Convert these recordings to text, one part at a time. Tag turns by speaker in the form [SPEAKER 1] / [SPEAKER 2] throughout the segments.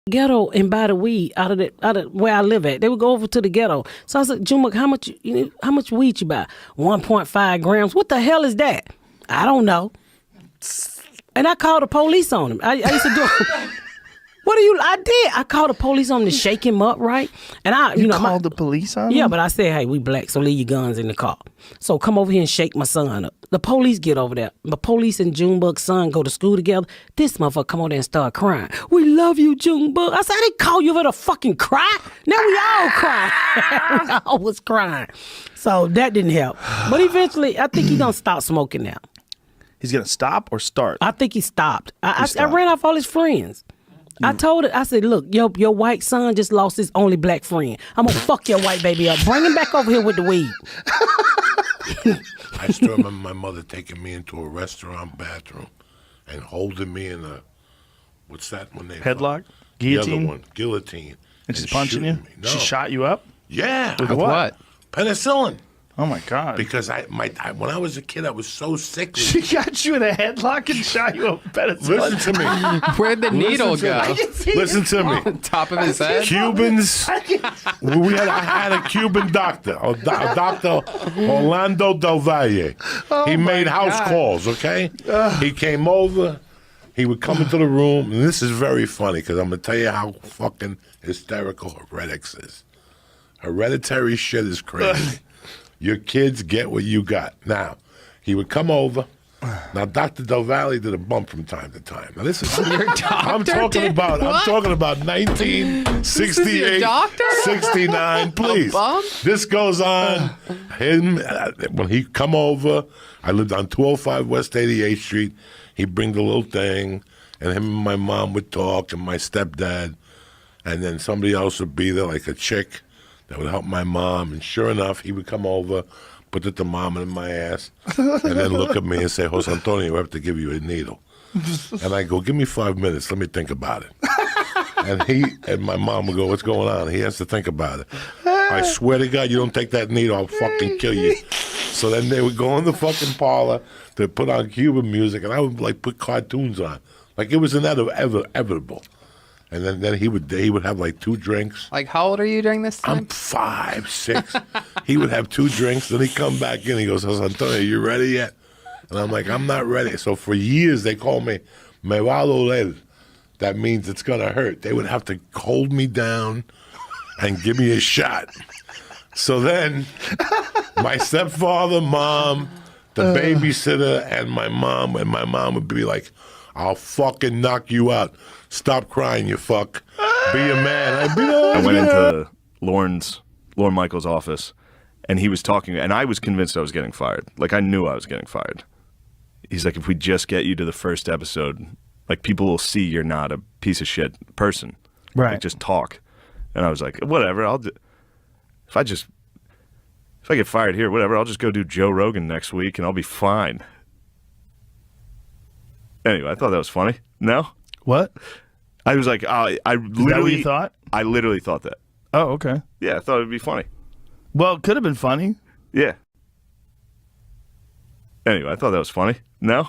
[SPEAKER 1] ghetto and buy the weed out of where I live at. They would go over to the ghetto. So I said, Juma, how much weed you buy? 1.5 grams. What the hell is that? I don't know. And I called the police on him. I used to do. I did. I called the police on him to shake him up, right? And
[SPEAKER 2] you called the police on him?
[SPEAKER 1] Yeah, but I said, hey, we black, so leave your guns in the car. So come over here and shake my son up. The police get over there. The police and Junebug's son go to school together. This motherfucker come over there and start crying. We love you, Junebug. I said, I didn't call you for to fucking cry. Now we all crying. We all was crying. So that didn't help. But eventually, I think he's going to stop smoking now.
[SPEAKER 2] He's going to stop or start?
[SPEAKER 1] I think he stopped. I ran off all his friends. I told it, I said, look, your white son just lost his only black friend. I'm going to fuck your white baby up. Bring him back over here with the weed.
[SPEAKER 3] I still remember my mother taking me into a restaurant bathroom and holding me in a, what's that one name?
[SPEAKER 2] Headlock?
[SPEAKER 3] Guillotine? The other one, guillotine.
[SPEAKER 2] And she's punching you?
[SPEAKER 3] No.
[SPEAKER 2] She shot you up?
[SPEAKER 3] Yeah.
[SPEAKER 2] With what?
[SPEAKER 3] Penicillin.
[SPEAKER 2] Oh my God!
[SPEAKER 3] Because when I was a kid, I was so sickly.
[SPEAKER 2] She got you in a headlock and shot you up.
[SPEAKER 3] Listen to me.
[SPEAKER 4] Where'd the needle go?
[SPEAKER 3] Listen to me.
[SPEAKER 4] On top of his head.
[SPEAKER 3] Cubans. I had a Cuban doctor, Dr. Orlando Del Valle. He made house calls. Okay. He came over. He would come into the room, and this is very funny because I'm gonna tell you how fucking hysterical heretics is. Hereditary shit is crazy. Your kids get what you got. Now, he would come over. Now, Dr. Del Valle did a bump from time to time. Now, this is I'm talking about 1968, 69. Please, this goes on. When he come over, I lived on 205 West 88th Street. He'd bring the little thing, and him and my mom would talk, and my stepdad, and then somebody else would be there, like a chick that would help my mom, and sure enough, he would come over, put the thermometer in my ass, and then look at me and say, Jose Antonio, we have to give you a needle. And I go, give me 5 minutes, let me think about it. And my mom would go, what's going on? He has to think about it. I swear to God, you don't take that needle, I'll fucking kill you. So then they would go in the fucking parlor to put on Cuban music, and I would like put cartoons on. Like it was inevitable. And then he would have like 2 drinks.
[SPEAKER 4] Like, how old are you during this time?
[SPEAKER 3] I'm 5, 6. He would have 2 drinks, then he'd come back in. He goes, Antonio, you ready yet? And I'm like, I'm not ready. So for years, they called me Me va a doler. That means it's going to hurt. They would have to hold me down and give me a shot. So then my stepfather, mom, the babysitter, and my mom would be like, I'll fucking knock you out. Stop crying, you fuck. Be a man. I'd be
[SPEAKER 5] I went into Lorne Michaels' office, and he was talking, and I was convinced I was getting fired. Like, I knew I was getting fired. He's like, if we just get you to the first episode, like, people will see you're not a piece of shit person.
[SPEAKER 2] Right.
[SPEAKER 5] Like, just talk. And I was like, whatever, if I get fired here, whatever, I'll just go do Joe Rogan next week, and I'll be fine. Anyway, I thought that was funny. No?
[SPEAKER 2] What?
[SPEAKER 5] I was like, I literally... Is that what you thought? I literally thought that.
[SPEAKER 2] Oh, okay.
[SPEAKER 5] Yeah, I thought it would be funny.
[SPEAKER 2] Well, it could have been funny.
[SPEAKER 5] Yeah. Anyway, I thought that was funny. No?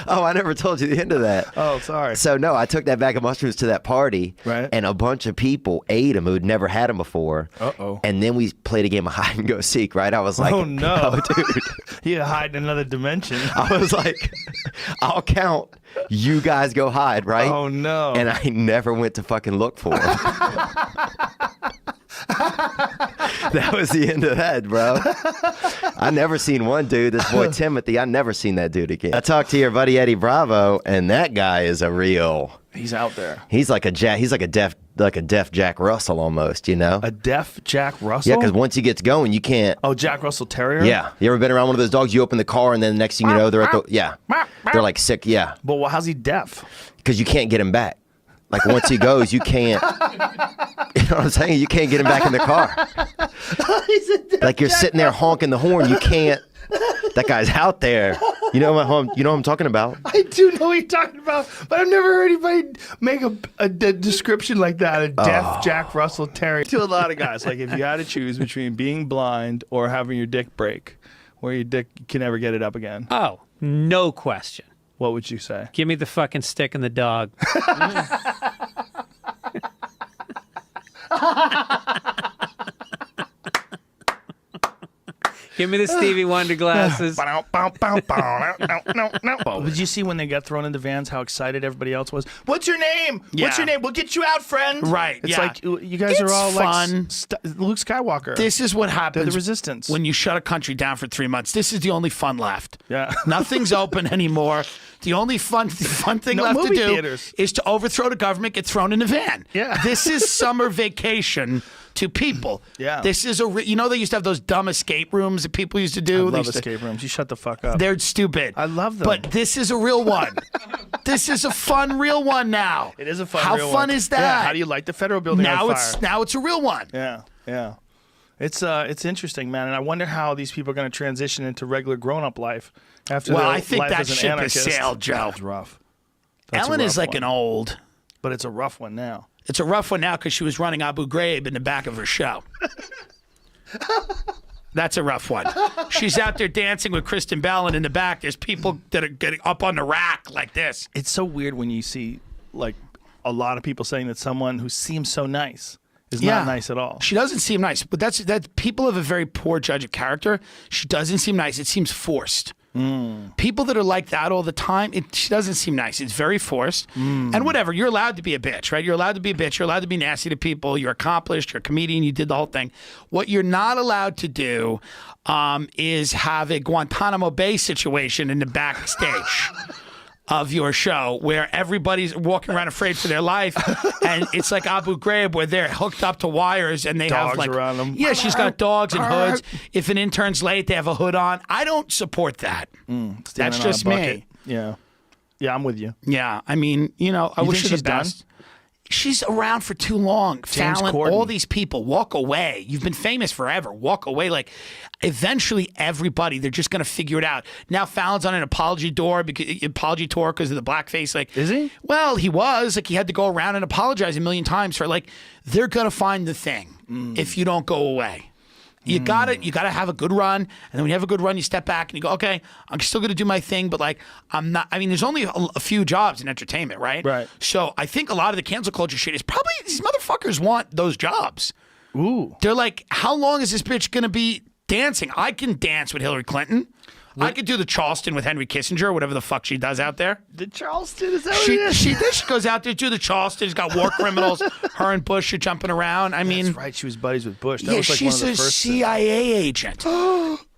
[SPEAKER 6] Oh, I never told you the end of that.
[SPEAKER 2] Oh, sorry.
[SPEAKER 6] So, no, I took that bag of mushrooms to that party,
[SPEAKER 2] right?
[SPEAKER 6] And a bunch of people ate them who'd never had them before.
[SPEAKER 2] Uh-oh.
[SPEAKER 6] And then we played a game of hide and go seek, right? I was like,
[SPEAKER 2] oh, no.
[SPEAKER 6] Oh, dude.
[SPEAKER 2] You hide in another dimension.
[SPEAKER 6] I was like, I'll count. You guys go hide, right?
[SPEAKER 2] Oh, no.
[SPEAKER 6] And I never went to fucking look for them. That was the end of that, bro. I never seen one dude, this boy Timothy, I never seen that dude again. I talked to your buddy Eddie Bravo, and that guy is a real...
[SPEAKER 2] He's out there.
[SPEAKER 6] He's like a deaf Jack Russell almost, you know?
[SPEAKER 2] A deaf Jack Russell?
[SPEAKER 6] Yeah, because once he gets going, you can't...
[SPEAKER 2] Oh, Jack Russell Terrier?
[SPEAKER 6] Yeah. You ever been around one of those dogs? You open the car, and then the next thing you know, they're at the... Yeah. They're like sick, yeah.
[SPEAKER 2] But how's he deaf?
[SPEAKER 6] Because you can't get him back. Like, once he goes, you can't... You know what I'm saying? You can't get him back in the car. Like, you're sitting there honking the horn. You can't... That guy's out there. You know what I'm talking about.
[SPEAKER 2] I do know what you're talking about, but I've never heard anybody make a description like that. A deaf Jack Russell Terrier. To a lot of guys, like if you had to choose between being blind or having your dick break, where your dick you can never get it up again.
[SPEAKER 7] Oh, no question.
[SPEAKER 2] What would you say?
[SPEAKER 7] Give me the fucking stick and the dog. Give me the Stevie Wonder glasses.
[SPEAKER 2] Did you see when they got thrown into vans how excited everybody else was? What's your name? What's your name? We'll get you out, friend.
[SPEAKER 8] Right,
[SPEAKER 2] It's
[SPEAKER 8] yeah.
[SPEAKER 2] like you guys are
[SPEAKER 8] It's
[SPEAKER 2] all
[SPEAKER 8] fun.
[SPEAKER 2] like Luke Skywalker.
[SPEAKER 8] This is what
[SPEAKER 2] They're
[SPEAKER 8] happens
[SPEAKER 2] the resistance.
[SPEAKER 8] when you shut a country down for 3 months. This is the only fun left.
[SPEAKER 2] Yeah.
[SPEAKER 8] Nothing's open anymore. The only fun thing
[SPEAKER 2] No
[SPEAKER 8] left to
[SPEAKER 2] movie
[SPEAKER 8] do
[SPEAKER 2] theaters.
[SPEAKER 8] is to overthrow the government, get thrown in a van.
[SPEAKER 2] Yeah.
[SPEAKER 8] This is summer vacation to people.
[SPEAKER 2] Yeah.
[SPEAKER 8] This is you know they used to have those dumb escape rooms that people used to do.
[SPEAKER 2] I
[SPEAKER 8] They
[SPEAKER 2] love
[SPEAKER 8] used to-
[SPEAKER 2] escape rooms. You shut the fuck up.
[SPEAKER 8] They're stupid.
[SPEAKER 2] I love them.
[SPEAKER 8] But this is a real one. This is a fun real one now.
[SPEAKER 2] It is a fun
[SPEAKER 8] How
[SPEAKER 2] real
[SPEAKER 8] fun
[SPEAKER 2] one.
[SPEAKER 8] is that?
[SPEAKER 2] Yeah, how do you light the federal building on fire?
[SPEAKER 8] Now it's a real one.
[SPEAKER 2] Yeah. It's interesting, man, and I wonder how these people are going to transition into regular grown-up life after
[SPEAKER 8] Well,
[SPEAKER 2] their
[SPEAKER 8] I think
[SPEAKER 2] life
[SPEAKER 8] that
[SPEAKER 2] as an
[SPEAKER 8] ship has
[SPEAKER 2] anarchist.
[SPEAKER 8] sailed, Joe.
[SPEAKER 2] It's rough. That's a
[SPEAKER 8] Ellen is
[SPEAKER 2] rough
[SPEAKER 8] like
[SPEAKER 2] one.
[SPEAKER 8] an old.
[SPEAKER 2] But it's a rough one now.
[SPEAKER 8] It's a rough one now because she was running Abu Ghraib in the back of her show. That's a rough one. She's out there dancing with Kristen Bell, and in the back, there's people that are getting up on the rack like this.
[SPEAKER 2] It's so weird when you see like a lot of people saying that someone who seems so nice is not nice at all.
[SPEAKER 8] She doesn't seem nice, but that's people have a very poor judge of character. She doesn't seem nice. It seems forced. People that are like that all the time, she doesn't seem nice. It's very forced. And whatever, you're allowed to be a bitch, right? You're allowed to be a bitch. You're allowed to be nasty to people. You're accomplished. You're a comedian. You did the whole thing. What you're not allowed to do is have a Guantanamo Bay situation in the backstage of your show where everybody's walking around afraid for their life, and it's like Abu Ghraib where they're hooked up to wires and they have
[SPEAKER 2] Dogs
[SPEAKER 8] like
[SPEAKER 2] around them.
[SPEAKER 8] Yeah, she's got dogs and hoods. If an intern's late, they have a hood on. I don't support that. That's
[SPEAKER 2] Standing on
[SPEAKER 8] just
[SPEAKER 2] a bucket.
[SPEAKER 8] me.
[SPEAKER 2] Yeah, I'm with you.
[SPEAKER 8] Yeah, I mean, I
[SPEAKER 2] You
[SPEAKER 8] wish
[SPEAKER 2] think
[SPEAKER 8] her
[SPEAKER 2] she's
[SPEAKER 8] the best. She's around for too long.
[SPEAKER 2] James
[SPEAKER 8] Fallon,
[SPEAKER 2] Corden.
[SPEAKER 8] all these people, walk away. You've been famous forever. Walk away. Like, eventually, everybody, they're just going to figure it out. Now, Fallon's on an apology tour because of the blackface. Like,
[SPEAKER 2] Is he?
[SPEAKER 8] Well, he was. Like, he had to go around and apologize a million times for, like, they're going to find the thing if you don't go away. You gotta have a good run, and then when you have a good run, you step back and you go, okay, I'm still gonna do my thing, but like I'm not. I mean, there's only a few jobs in entertainment, right?
[SPEAKER 2] Right.
[SPEAKER 8] So I think a lot of the cancel culture shit is probably these motherfuckers want those jobs.
[SPEAKER 2] Ooh.
[SPEAKER 8] They're like, how long is this bitch gonna be dancing? I can dance with Hillary Clinton. I could do the Charleston with Henry Kissinger, whatever the fuck she does out there.
[SPEAKER 2] The Charleston, is that what it is?
[SPEAKER 8] She goes out there to the Charleston. She's got war criminals. Her and Bush are jumping around. I mean,
[SPEAKER 2] That's right. She was buddies with Bush. That
[SPEAKER 8] yeah,
[SPEAKER 2] was like
[SPEAKER 8] she's
[SPEAKER 2] one
[SPEAKER 8] a
[SPEAKER 2] of the first.
[SPEAKER 8] CIA agent.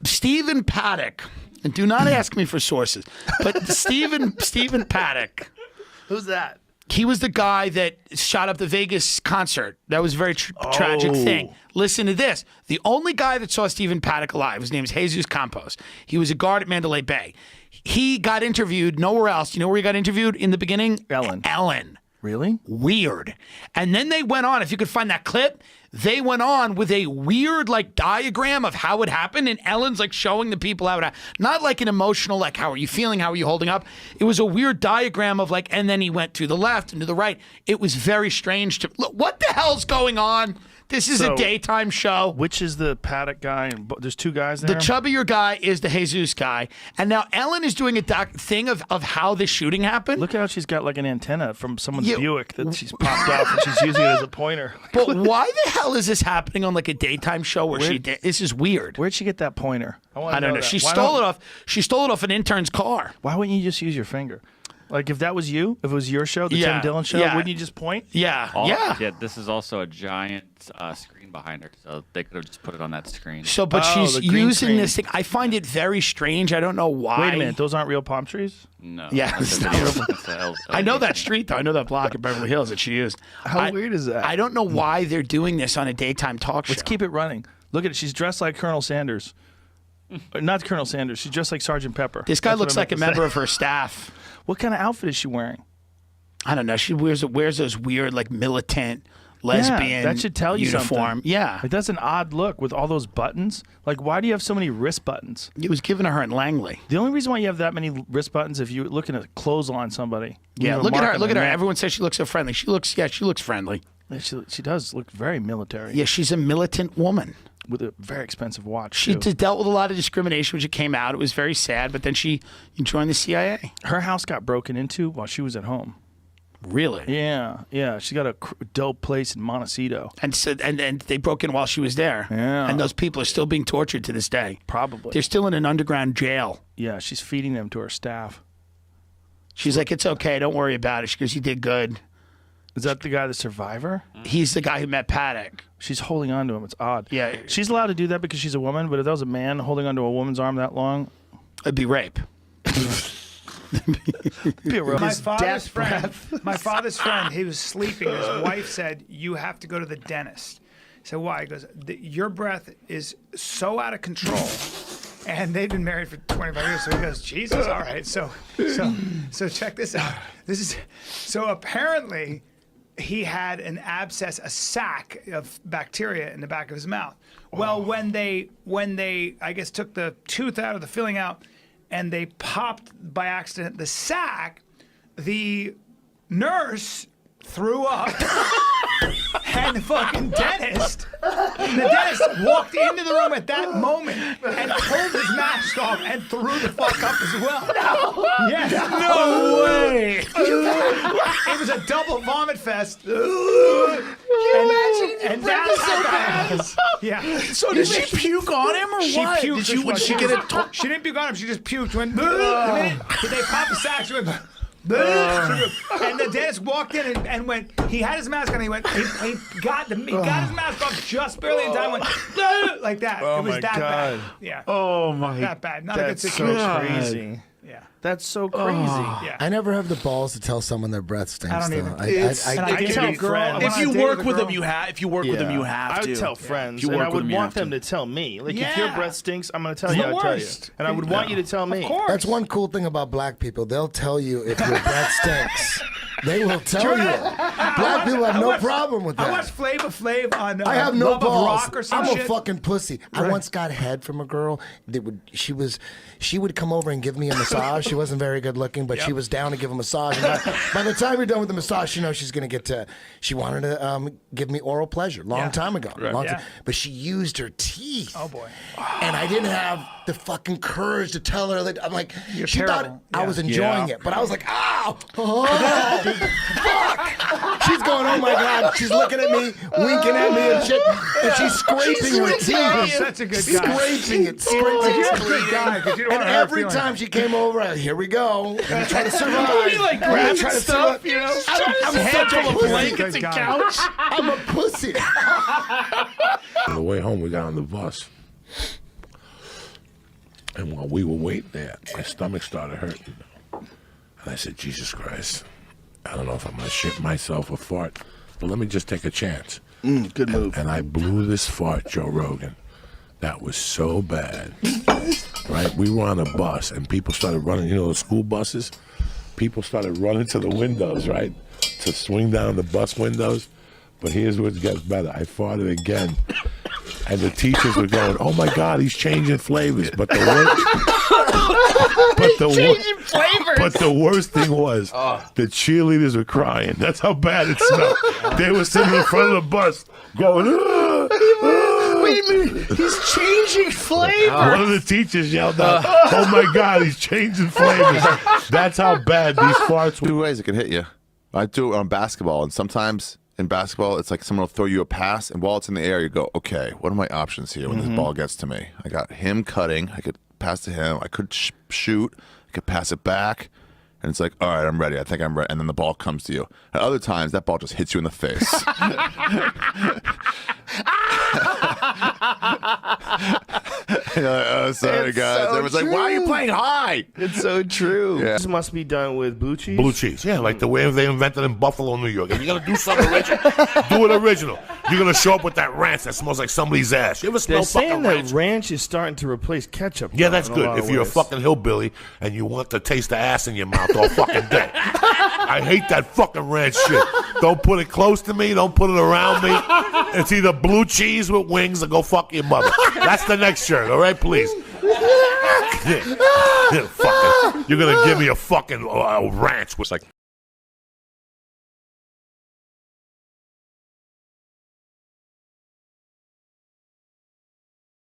[SPEAKER 8] Stephen Paddock. And do not ask me for sources, but Stephen Paddock.
[SPEAKER 2] Who's that?
[SPEAKER 8] He was the guy that shot up the Vegas concert. That was a very tragic thing. Listen to this. The only guy that saw Stephen Paddock alive, his name is Jesus Campos. He was a guard at Mandalay Bay. He got interviewed nowhere else. You know where he got interviewed in the beginning? Ellen.
[SPEAKER 2] Really?
[SPEAKER 8] Weird. And then they went on, if you could find that clip, they went on with a weird like diagram of how it happened, and Ellen's like showing the people how it happened. Not like an emotional, like, how are you feeling? How are you holding up? It was a weird diagram of like, and then he went to the left and to the right. It was very strange to look. What the hell's going on? This is a daytime show.
[SPEAKER 2] Which is the Paddock guy? And there's two guys there.
[SPEAKER 8] The chubbier guy is the Jesus guy. And now Ellen is doing a thing of how the shooting happened.
[SPEAKER 2] Look how she's got like an antenna from someone's Buick that she's popped off and she's using it as a pointer.
[SPEAKER 8] But why the hell is this happening on like a daytime show where this is weird?
[SPEAKER 2] Where'd she get that pointer?
[SPEAKER 8] I don't know. She stole it off. She stole it off an intern's car.
[SPEAKER 2] Why wouldn't you just use your finger? Like if that was you, if it was your show, the Tim Dillon show, wouldn't you just point?
[SPEAKER 8] Yeah.
[SPEAKER 9] This is also a giant screen behind her, so they could have just put it on that screen.
[SPEAKER 8] So, but she's
[SPEAKER 2] the green
[SPEAKER 8] using
[SPEAKER 2] screen.
[SPEAKER 8] this thing. I find it very strange. I don't know why.
[SPEAKER 2] Wait a minute, those aren't real palm trees?
[SPEAKER 9] No.
[SPEAKER 8] Yeah,
[SPEAKER 9] that's
[SPEAKER 8] it's
[SPEAKER 9] a
[SPEAKER 8] not
[SPEAKER 9] video.
[SPEAKER 8] real.
[SPEAKER 9] That's a
[SPEAKER 8] I know that street though. I know that block in Beverly Hills that she used.
[SPEAKER 2] How weird is that?
[SPEAKER 8] I don't know why they're doing this on a daytime talk show.
[SPEAKER 2] Let's keep it running. Look at it. She's dressed like Colonel Sanders. Not Colonel Sanders. She's dressed like Sergeant Pepper.
[SPEAKER 8] This guy
[SPEAKER 2] That's what
[SPEAKER 8] looks
[SPEAKER 2] I
[SPEAKER 8] like a
[SPEAKER 2] meant to
[SPEAKER 8] member
[SPEAKER 2] say.
[SPEAKER 8] of her staff.
[SPEAKER 2] What kind of outfit is she wearing?
[SPEAKER 8] I don't know. She wears those weird like militant lesbian
[SPEAKER 2] that should tell you
[SPEAKER 8] uniform.
[SPEAKER 2] something.
[SPEAKER 8] Yeah.
[SPEAKER 2] Like, that's an odd look with all those buttons. Like, why do you have so many wrist buttons?
[SPEAKER 8] It was given to her in Langley.
[SPEAKER 2] The only reason why you have that many wrist buttons if you're looking to clothesline somebody.
[SPEAKER 8] Yeah,
[SPEAKER 2] Leave a
[SPEAKER 8] look at
[SPEAKER 2] mark
[SPEAKER 8] her.
[SPEAKER 2] on
[SPEAKER 8] Look at
[SPEAKER 2] their
[SPEAKER 8] her.
[SPEAKER 2] neck.
[SPEAKER 8] Everyone says she looks so friendly. She looks friendly.
[SPEAKER 2] Yeah, she does look very military.
[SPEAKER 8] Yeah, she's a militant woman.
[SPEAKER 2] With a very expensive watch.
[SPEAKER 8] She
[SPEAKER 2] too.
[SPEAKER 8] dealt with a lot of discrimination when she came out. It was very sad, but then she joined the CIA.
[SPEAKER 2] Her house got broken into while she was at home.
[SPEAKER 8] Really?
[SPEAKER 2] Yeah. She got a dope place in Montecito.
[SPEAKER 8] And so, and they broke in while she was there.
[SPEAKER 2] Yeah.
[SPEAKER 8] And those people are still being tortured to this day.
[SPEAKER 2] Probably.
[SPEAKER 8] They're still in an underground jail.
[SPEAKER 2] Yeah, she's feeding them to her staff.
[SPEAKER 8] She's like, it's okay, don't worry about it. She goes, you did good.
[SPEAKER 2] Is that the guy, the survivor?
[SPEAKER 8] He's the guy who met Paddock.
[SPEAKER 2] She's holding on to him. It's odd.
[SPEAKER 8] Yeah.
[SPEAKER 2] She's allowed to do that because she's a woman, but if that was a man holding onto a woman's arm that long,
[SPEAKER 8] it'd be rape.
[SPEAKER 10] My father's friend, he was sleeping. His wife said, you have to go to the dentist. I said, why? He goes, your breath is so out of control. And they've been married for 25 years. So he goes, Jesus, all right. So check this out. So apparently he had an abscess, a sac of bacteria in the back of his mouth. Well, when they I guess took the tooth out of the filling out, and they popped by accident the sack, the nurse threw up, and the fucking dentist walked into the room at that moment and pulled his mask off and threw the fuck up as well. No. Yes.
[SPEAKER 2] No way.
[SPEAKER 10] It was a double vomit fest.
[SPEAKER 8] Can you imagine if
[SPEAKER 10] and that's how bad it was. Yeah.
[SPEAKER 8] So did she puke on him or
[SPEAKER 10] She
[SPEAKER 8] what?
[SPEAKER 10] puked.
[SPEAKER 8] Would she get it?
[SPEAKER 10] She didn't puke on him. She just puked. Went. The minute they popped the sack, she went. And the dentist walked in and went. He had his mask on. He went. He got his mask off just barely in time. Went like that.
[SPEAKER 2] Oh
[SPEAKER 10] it was
[SPEAKER 2] my
[SPEAKER 10] that
[SPEAKER 2] God.
[SPEAKER 10] bad. Yeah.
[SPEAKER 2] Oh my.
[SPEAKER 10] That bad. Not a good
[SPEAKER 2] That's
[SPEAKER 10] situation.
[SPEAKER 2] so crazy.
[SPEAKER 10] Yeah.
[SPEAKER 2] That's so crazy.
[SPEAKER 10] Yeah.
[SPEAKER 11] I never have the balls to tell someone their breath stinks.
[SPEAKER 10] I don't
[SPEAKER 11] though.
[SPEAKER 10] even.
[SPEAKER 2] I tell girls.
[SPEAKER 8] If you work with them, you have. If you work with them, you have to.
[SPEAKER 2] I would tell friends,
[SPEAKER 8] If you
[SPEAKER 2] and
[SPEAKER 8] work
[SPEAKER 2] I
[SPEAKER 8] with
[SPEAKER 2] would
[SPEAKER 8] them, you
[SPEAKER 2] want
[SPEAKER 8] have
[SPEAKER 2] them
[SPEAKER 8] to.
[SPEAKER 2] to tell me. Like, if
[SPEAKER 10] Yeah.
[SPEAKER 2] your breath stinks, I'm going to tell
[SPEAKER 10] It's
[SPEAKER 2] you.
[SPEAKER 10] the
[SPEAKER 2] I'll tell you.
[SPEAKER 10] worst.
[SPEAKER 2] And I would want you to tell me.
[SPEAKER 10] Of course.
[SPEAKER 11] That's one cool thing about black people. They'll tell you if your breath stinks. They will tell you. Black people have no problem with that.
[SPEAKER 10] I watched Flavor Flav on
[SPEAKER 11] I have no
[SPEAKER 10] Love of
[SPEAKER 11] balls.
[SPEAKER 10] Rock or some
[SPEAKER 11] I'm
[SPEAKER 10] shit.
[SPEAKER 11] a fucking pussy. I once got head from a girl that she would come over and give me a massage. She wasn't very good looking, but she was down to give a massage. And by the time you're done with the massage, you know she's gonna get to. She wanted to give me oral pleasure long time ago. Long time, but she used her teeth.
[SPEAKER 10] Oh boy.
[SPEAKER 11] And I didn't have the fucking courage to tell her that. I'm like,
[SPEAKER 10] You're
[SPEAKER 11] she
[SPEAKER 10] terrible.
[SPEAKER 11] thought I was enjoying it, but I was like, ow, oh, fuck. She's going, oh my God. She's looking at me, winking at me and shit. And she's scraping her teeth.
[SPEAKER 10] You're such a good guy.
[SPEAKER 11] Scraping it.
[SPEAKER 10] You're a good guy. 'Cause you don't
[SPEAKER 11] And
[SPEAKER 10] want to hurt
[SPEAKER 11] every
[SPEAKER 10] feelings.
[SPEAKER 11] time she came over, here we go. I'm trying to survive.
[SPEAKER 8] You like
[SPEAKER 11] I'm
[SPEAKER 8] grabbing
[SPEAKER 11] trying to
[SPEAKER 8] stuff,
[SPEAKER 11] survive.
[SPEAKER 8] you know?
[SPEAKER 11] I'm
[SPEAKER 8] Head
[SPEAKER 11] such a
[SPEAKER 8] full of
[SPEAKER 11] pussy.
[SPEAKER 8] blankets and couch.
[SPEAKER 11] I'm a pussy.
[SPEAKER 3] On the way home, we got on the bus. And while we were waiting there, my stomach started hurting. And I said, Jesus Christ, I don't know if I'm going to shit myself or fart, but let me just take a chance.
[SPEAKER 2] Good move.
[SPEAKER 3] And I blew this fart, Joe Rogan. That was so bad. Right? We were on a bus, and people started running, you know, the school buses? People started running to the windows, right? To swing down the bus windows. But here's what gets better. I farted again. And the teachers were going, oh my God, he's changing flavors. But the worst thing was the cheerleaders were crying. That's how bad it smelled. They were sitting in front of the bus going,
[SPEAKER 8] Wait a minute. He's changing flavor.
[SPEAKER 3] One of the teachers yelled out, oh my God, he's changing flavors. That's how bad these farts were.
[SPEAKER 12] Two ways it can hit you. I do it on basketball, and sometimes in basketball, it's like someone will throw you a pass, and while it's in the air, you go, okay, what are my options here when this ball gets to me? I got him cutting. I could pass to him. I could shoot. I could pass it back. And it's like, all right, I'm ready. I think I'm ready. And then the ball comes to you. At other times, that ball just hits you in the face. You're like, oh, sorry,
[SPEAKER 2] It's
[SPEAKER 12] guys.
[SPEAKER 2] so
[SPEAKER 12] Everyone's like, why are you
[SPEAKER 2] true.
[SPEAKER 12] playing high?
[SPEAKER 2] It's so true.
[SPEAKER 12] Yeah.
[SPEAKER 2] This must be done with blue cheese.
[SPEAKER 3] Blue cheese, yeah, like the way they invented in Buffalo, New York. If you're gonna do something original, do it original. You're gonna show up with that ranch that smells like somebody's ass. You ever smell
[SPEAKER 2] They're saying
[SPEAKER 3] fucking
[SPEAKER 2] that
[SPEAKER 3] ranch?
[SPEAKER 2] ranch is starting to replace ketchup.
[SPEAKER 3] Yeah,
[SPEAKER 2] though,
[SPEAKER 3] that's
[SPEAKER 2] in a lot
[SPEAKER 3] good.
[SPEAKER 2] of
[SPEAKER 3] If you're a
[SPEAKER 2] ways.
[SPEAKER 3] fucking hillbilly and you want to taste the ass in your mouth all fucking day. I hate that fucking ranch shit. Don't put it close to me. Don't put it around me. It's either blue cheese with wings or go fuck your mother. That's the next shirt, all right, please. Fucking, you're gonna give me a fucking ranch. It's like